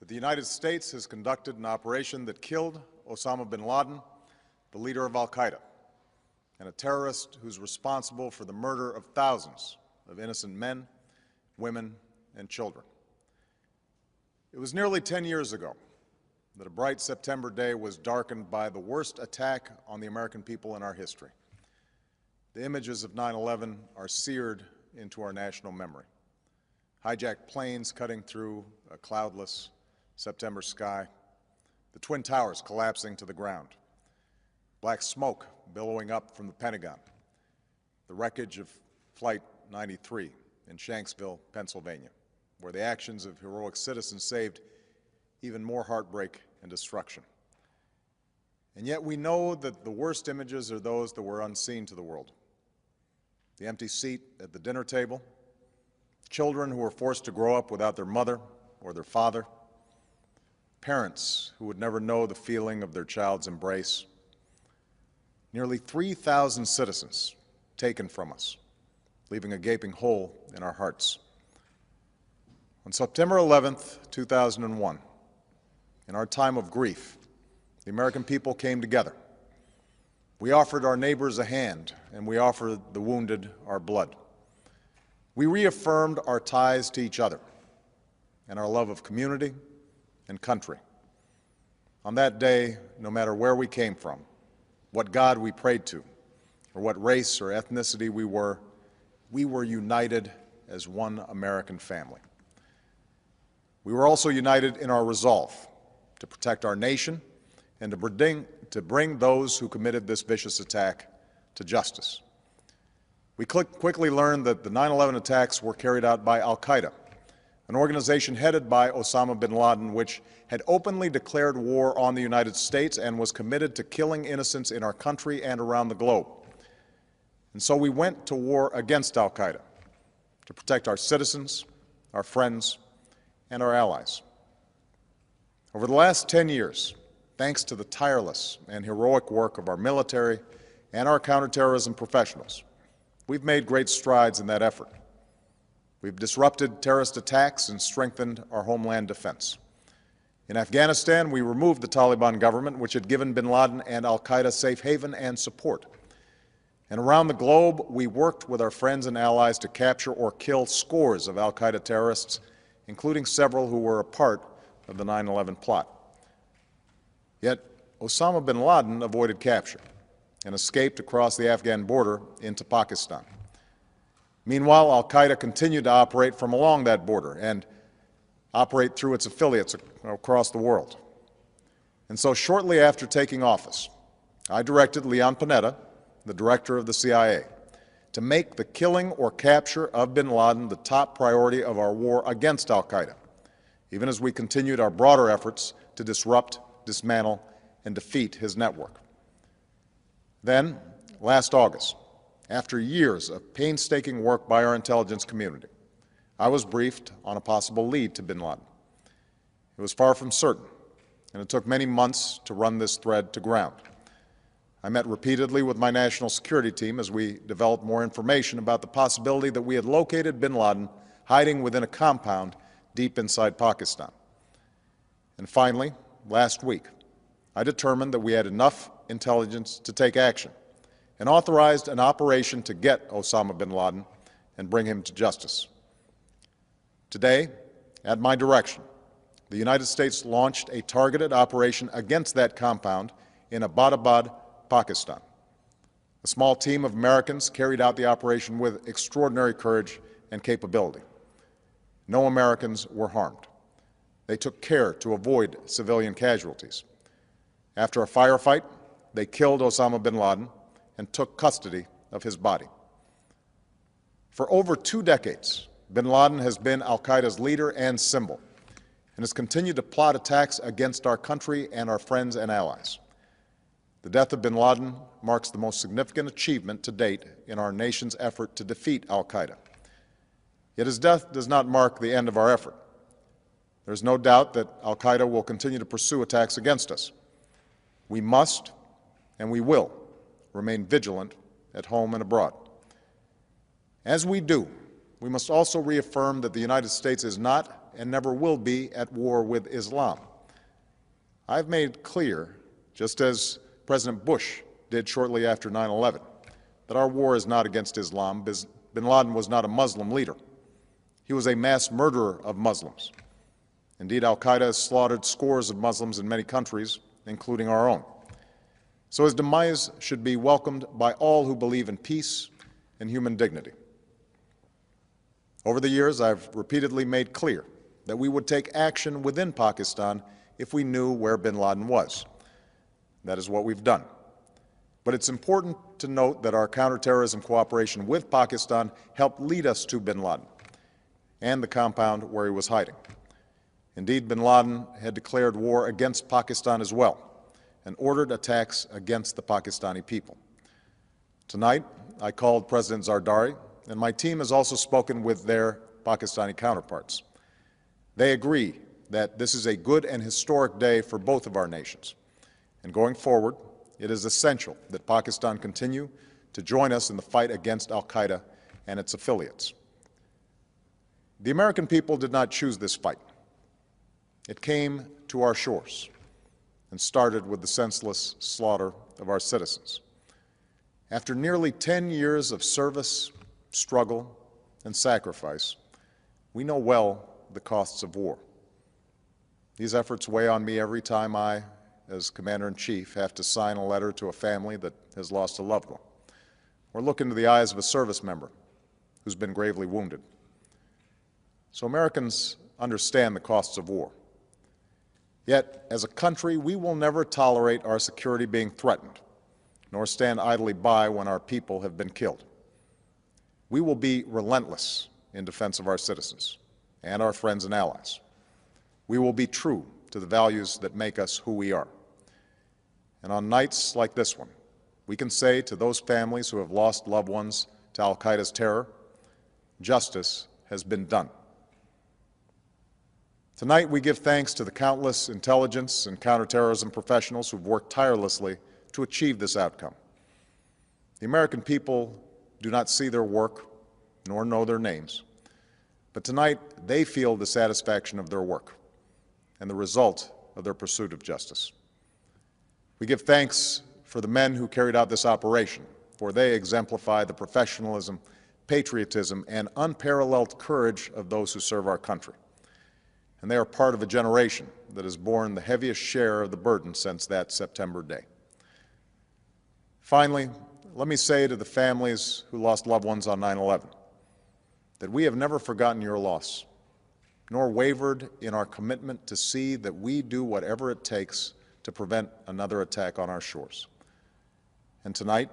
that the United States has conducted an operation that killed Osama Bin Laden, the leader of al-Qaeda, and a terrorist who's responsible for the murder of thousands of innocent men, women, and children. It was nearly 10 years ago that a bright September day was darkened by the worst attack on the American people in our history. The images of 9/11 are seared into our national memory. Hijacked planes cutting through a cloudless September sky, the Twin Towers collapsing to the ground, black smoke billowing up from the Pentagon, the wreckage of Flight 93 in Shanksville, Pennsylvania, where the actions of heroic citizens saved even more heartbreak and destruction. And yet we know that the worst images are those that were unseen to the world. The empty seat at the dinner table, children who were forced to grow up without their mother or their father, parents who would never know the feeling of their child's embrace, nearly 3,000 citizens taken from us, leaving a gaping hole in our hearts. On September 11th, 2001, in our time of grief, the American people came together. We offered our neighbors a hand, and we offered the wounded our blood. We reaffirmed our ties to each other and our love of community and country. On that day, no matter where we came from, what God we prayed to, or what race or ethnicity we were united as one American family. We were also united in our resolve to protect our nation and to bring those who committed this vicious attack to justice. We quickly learned that the 9/11 attacks were carried out by al-Qaeda, an organization headed by Osama bin Laden, which had openly declared war on the United States and was committed to killing innocents in our country and around the globe. And so we went to war against al-Qaeda to protect our citizens, our friends, and our allies. Over the last 10 years, thanks to the tireless and heroic work of our military and our counterterrorism professionals, we've made great strides in that effort. We've disrupted terrorist attacks and strengthened our homeland defense. In Afghanistan, we removed the Taliban government, which had given bin Laden and al-Qaeda safe haven and support. And around the globe, we worked with our friends and allies to capture or kill scores of al-Qaeda terrorists, including several who were a part of the 9/11 plot. Yet Osama bin Laden avoided capture and escaped across the Afghan border into Pakistan. Meanwhile, al-Qaeda continued to operate from along that border and operate through its affiliates across the world. And so shortly after taking office, I directed Leon Panetta, the director of the CIA, to make the killing or capture of bin Laden the top priority of our war against al-Qaeda, even as we continued our broader efforts to disrupt, dismantle, and defeat his network. Then, last August, after years of painstaking work by our intelligence community, I was briefed on a possible lead to bin Laden. It was far from certain, and it took many months to run this thread to ground. I met repeatedly with my national security team as we developed more information about the possibility that we had located bin Laden hiding within a compound deep inside Pakistan. And finally, last week, I determined that we had enough intelligence to take action and authorized an operation to get Osama bin Laden and bring him to justice. Today, at my direction, the United States launched a targeted operation against that compound in Abbottabad, Pakistan. A small team of Americans carried out the operation with extraordinary courage and capability. No Americans were harmed. They took care to avoid civilian casualties. After a firefight, they killed Osama bin Laden and took custody of his body. For over 2 decades, bin Laden has been al-Qaeda's leader and symbol, and has continued to plot attacks against our country and our friends and allies. The death of bin Laden marks the most significant achievement to date in our nation's effort to defeat al-Qaeda. Yet his death does not mark the end of our effort. There is no doubt that al-Qaeda will continue to pursue attacks against us. We must, and we will, remain vigilant at home and abroad. As we do, we must also reaffirm that the United States is not and never will be at war with Islam. I've made clear, just as President Bush did shortly after 9/11, that our war is not against Islam. Bin Laden was not a Muslim leader. He was a mass murderer of Muslims. Indeed, al-Qaeda has slaughtered scores of Muslims in many countries, including our own. So his demise should be welcomed by all who believe in peace and human dignity. Over the years, I've repeatedly made clear that we would take action within Pakistan if we knew where bin Laden was. That is what we've done. But it's important to note that our counterterrorism cooperation with Pakistan helped lead us to bin Laden and the compound where he was hiding. Indeed, bin Laden had declared war against Pakistan as well and ordered attacks against the Pakistani people. Tonight, I called President Zardari, and my team has also spoken with their Pakistani counterparts. They agree that this is a good and historic day for both of our nations. And going forward, it is essential that Pakistan continue to join us in the fight against al-Qaeda and its affiliates. The American people did not choose this fight. It came to our shores and started with the senseless slaughter of our citizens. After nearly 10 years of service, struggle, and sacrifice, we know well the costs of war. These efforts weigh on me every time I, as Commander-in-Chief, have to sign a letter to a family that has lost a loved one, or look into the eyes of a service member who's been gravely wounded. So Americans understand the costs of war. Yet, as a country, we will never tolerate our security being threatened, nor stand idly by when our people have been killed. We will be relentless in defense of our citizens and our friends and allies. We will be true to the values that make us who we are. And on nights like this one, we can say to those families who have lost loved ones to al-Qaeda's terror, justice has been done. Tonight, we give thanks to the countless intelligence and counterterrorism professionals who've worked tirelessly to achieve this outcome. The American people do not see their work nor know their names, but tonight they feel the satisfaction of their work and the result of their pursuit of justice. We give thanks for the men who carried out this operation, for they exemplify the professionalism, patriotism, and unparalleled courage of those who serve our country. And they are part of a generation that has borne the heaviest share of the burden since that September day. Finally, let me say to the families who lost loved ones on 9/11 that we have never forgotten your loss, nor wavered in our commitment to see that we do whatever it takes to prevent another attack on our shores. And tonight,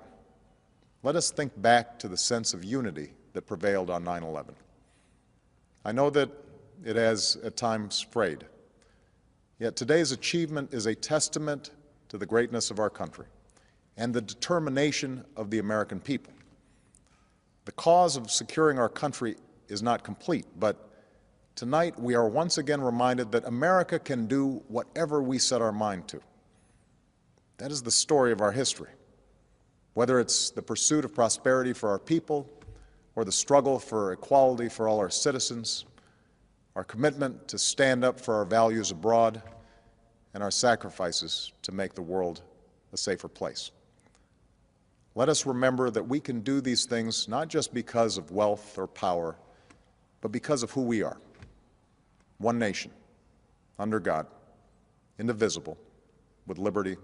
let us think back to the sense of unity that prevailed on 9/11. I know that it has at times frayed, yet today's achievement is a testament to the greatness of our country and the determination of the American people. The cause of securing our country is not complete, but tonight we are once again reminded that America can do whatever we set our mind to. That is the story of our history. Whether it's the pursuit of prosperity for our people or the struggle for equality for all our citizens, our commitment to stand up for our values abroad, and our sacrifices to make the world a safer place. Let us remember that we can do these things not just because of wealth or power, but because of who we are. One nation, under God, indivisible, with liberty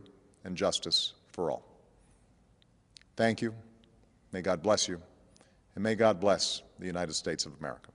and justice for all. Thank you. May God bless you, and may God bless the United States of America.